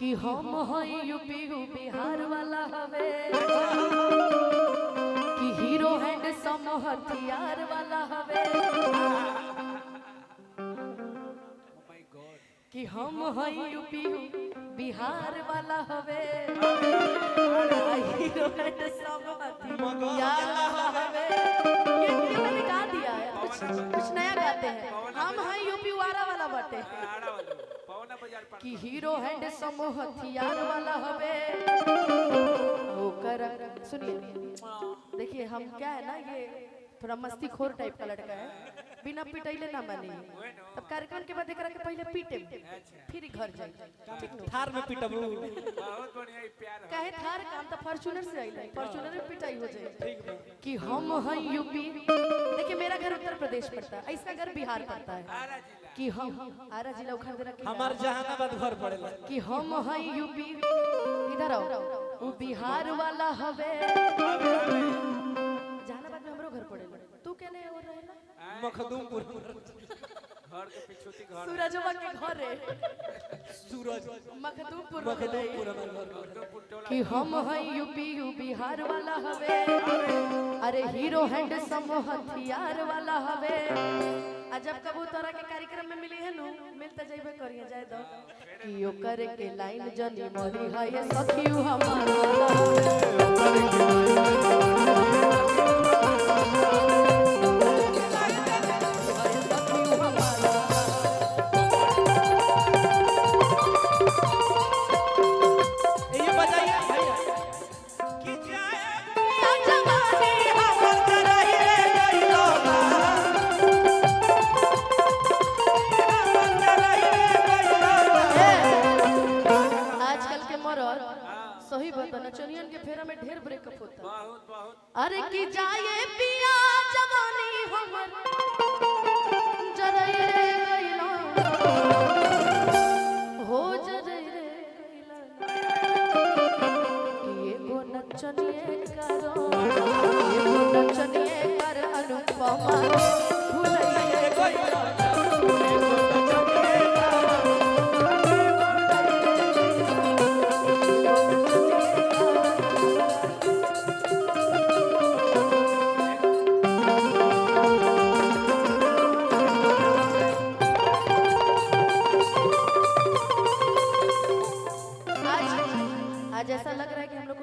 कि हम हई यूपी बिहार वाला हवे कि हीरो हैंडसम हथियार वाला हवे कि हम हई यूपी बिहार वाला हवे हीरो हैंडसम हथियार वाला हवे। ये मैंने गा दिया है, कुछ नया गाते हैं। हम हई यूपी वाला वाला बाटे कि हीरो हैंडसम हथियार वाला हवे। सुनिए देखिए हम क्या है ना, ये थोड़ा मस्तीखोर टाइप का लड़का है, बिना पिटाइले ना मानी। तब कार्यक्रम के बाद एकरा के पहले पीटे फिर घर जाए थार में पिटबू बहुत बढ़िया प्यार कहे थार काम तो फॉर्च्यूनर से आइला, फॉर्च्यूनर में पिटाई हो जाए कि हम हैं यूपी। देखिए मेरा घर उत्तर प्रदेश पड़ता है, इसका घर बिहार पड़ता है कि हम आरा जिला उखाड़ दे रखा हमार जहानाबाद घर पड़ेला कि हम हैं यूपी। इधर आओ, वो बिहार वाला हवे। जहानाबाद में हमरो घर पड़ेला, तू केने हो रहेला? मखदूमपुर घर के पिछोती घर सूरजवा के घर है सूरज मखदूमपुर मखदूमपुर हमार घर कि हम हैं यूपी बिहार वाला हवे। अरे हीरो हैंडसम हथियार वाला हवे। जब कबू तोरा के कार्यक्रम में मिली है नु, मिलते जाइबे करिए जाए दो कि ओकर के लाइन जनी मरी है ये सखियो हमार वाला सही बता नचनियन के फेरा में ढेर ब्रेकअप होता। बहुत बहुत अरे कि जाए पिया जवानी हमर जरई रे गइला हो जरई रे गइला कि एगो नचनिए करो एगो नचनिए कर अनुपमा भुलइए गइला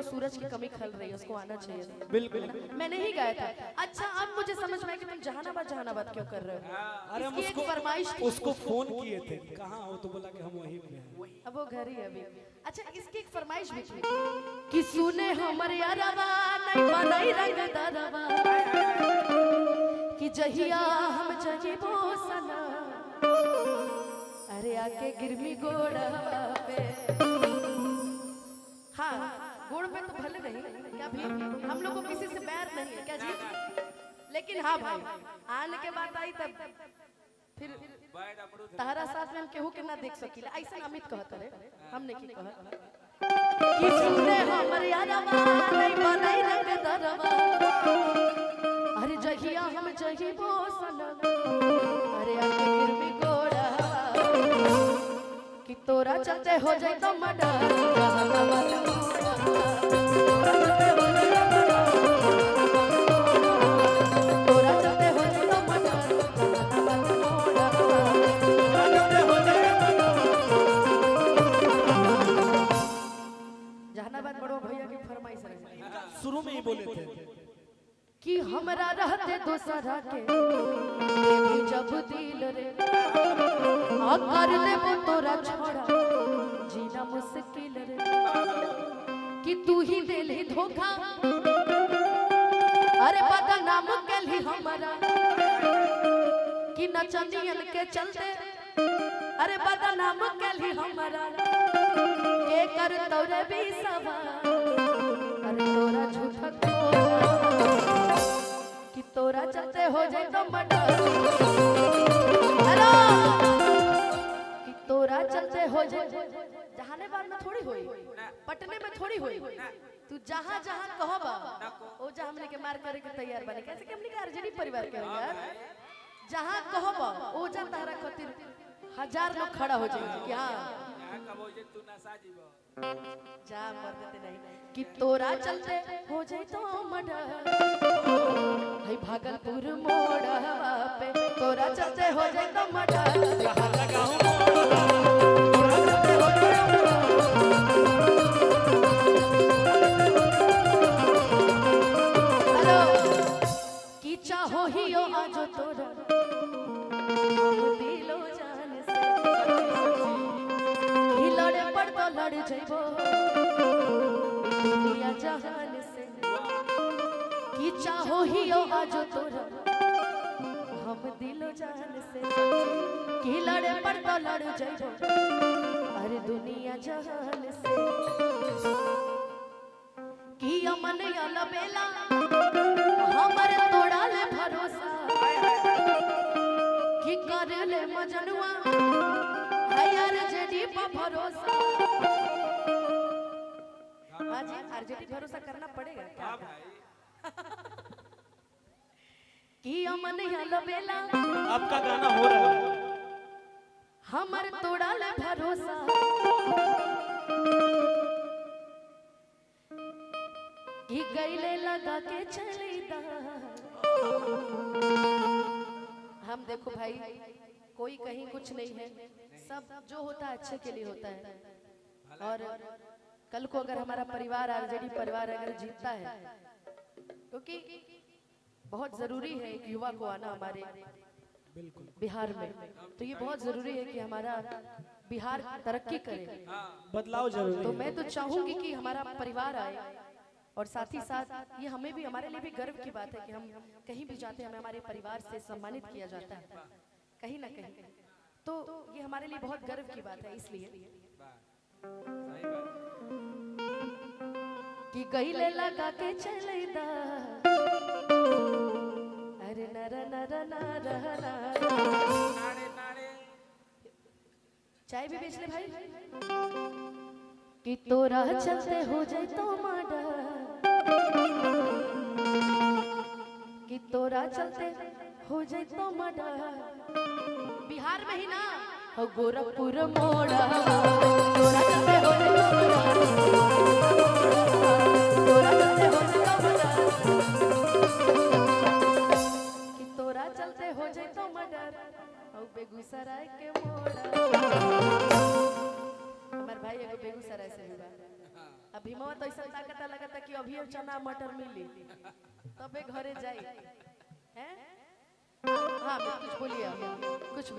सूरज की कमी खल रही है, उसको आना चाहिए। बिल्कुल मैंने ही गाया था। अच्छा अब मुझे समझ में आया कि तुम जहानाबाद क्यों कर रहे हो। अरे हम उसको फरमाइश उसको फोन किए थे, कहाँ हो तो बोला कि हम वहीं पे हैं। अब वो घर ही है अभी। अच्छा इसकी एक फरमाइश भी थी कि सुने हमर यारवा नहीं बनाई रंग दरवा कि जहिया हम जहिबो सना अरे आके गिरमी गोड़ा पे। हाँ गोड़ में तो भले नहीं क्या भी, हम लोग को किसी से बैर नहीं है क्या जी, लेकिन हाँ भाई आने के बाद आई तब फिर तारा साथ में हम केहू के ना देख सकीला। ऐसा अमित कहत रे, हमने की कहा कि सुने हमर यारवा नहीं बनाई रंग दरवा अरे जहिया हम जहिबो सनम अरे आके गिरमी गोड़ा कि तोरा चलते हो जाए तो मर्डर जहानाबाद बड़ो भैया की फरमाइश है, शुरू में ही बोले थे कि हमरा रहते दोसरा के भी जब दिल रे आ कर देबो तोरा छोड़ा जीना मुश्किल रे कि तू ही दिली धोखा अरे बदनाम केली हमरा कि नचनियन के चलते अरे बदनाम केली हमरा के कर तोरे भी सवा अरे तोरा झूठा कि तोरा चलते हो जाए तो मर्डर हेलो कि तोरा चलते हो जाए जहानाबाद में थोड़ी होई, पटने में थोड़ी होई। तू जहां जहां कहबा ओ जहां हमने के मार करे के तैयार बने। कैसे कि हमने के आरजेडी परिवार के हो यार, जहां कहबा ओ जहां तारा खातिर 1000 लोग खड़ा हो जाएंगे कि हाँ यहाँ कब हो जे तू नशा जीवो जा मर देते नहीं कि तोरा चलते हो जाए तो मर्डर भाई भागलपुर मोड़वा पे तोरा चलते हो जाए तो मर्डर कहाँ लगाऊं हेलो की चाहो ही हो आजो तोरा हम दिलो जान से ही लड़े पड़ तो लड़ जाइबो दुनिया जहान से की चाहो ही हो आजो तोरा हम दिलो जान से की लड़े पड़ तो लड़ जाइबो अरे दुनिया जहान से की अमन या बेला हमारे तोड़ा ले भरोसा कि कर ले मजनुआ है यार जेडी पर भरोसा हाँ जी आरजेडी भरोसा करना पड़ेगा क्या हाँ भाई कि अमन या बेला आपका गाना हो रहा है हमारे तोड़ा ले भरोसा कि गईले लगा के चलीदा हम देखो भाई कोई कहीं कुछ नहीं है सब जो होता है अच्छे के लिए होता है और कल को अगर हमारा परिवार आरजेडी परिवार अगर जीतता है क्योंकि बहुत जरूरी है एक युवा को आना हमारे बिल्कुल बिहार में तो ये बहुत जरूरी है कि हमारा बिहार तरक्की करे बदलाव जरूरी तो है मैं तो चाहूंगी कि हमारा परिवार आए और साथ ही साथ ये हमें भी हमारे लिए भी गर्व की बात है कि हम कहीं भी जाते हैं हमें हमारे परिवार से सम्मानित किया जाता है कहीं ना कहीं तो ये हमारे लिए बहुत गर्व की बात है इसलिए सही बात कि गईले लगा के चलेदा अरे नर नर नर नर नाड़े नाड़े चाय भी बेच ले भाई कि तोरा चलते हो जाए तो मर्डर कि तोरा चलते हो जाए तो मर्डर बिहार में ही ना हो गोरखपुर मोड़ा तोरा चलते हो जाए तो कि तोरा चलते हो जाए तो मर्डर हो बेगूसराय के मोड़ा हमार भाई एगो बेगूसराय से भी बा अभी मवा तो ऐसा ताकता लगता कि अभी चना मटर मिली तबे घरे जाई हैं हाँ कुछ बोलिए कुछ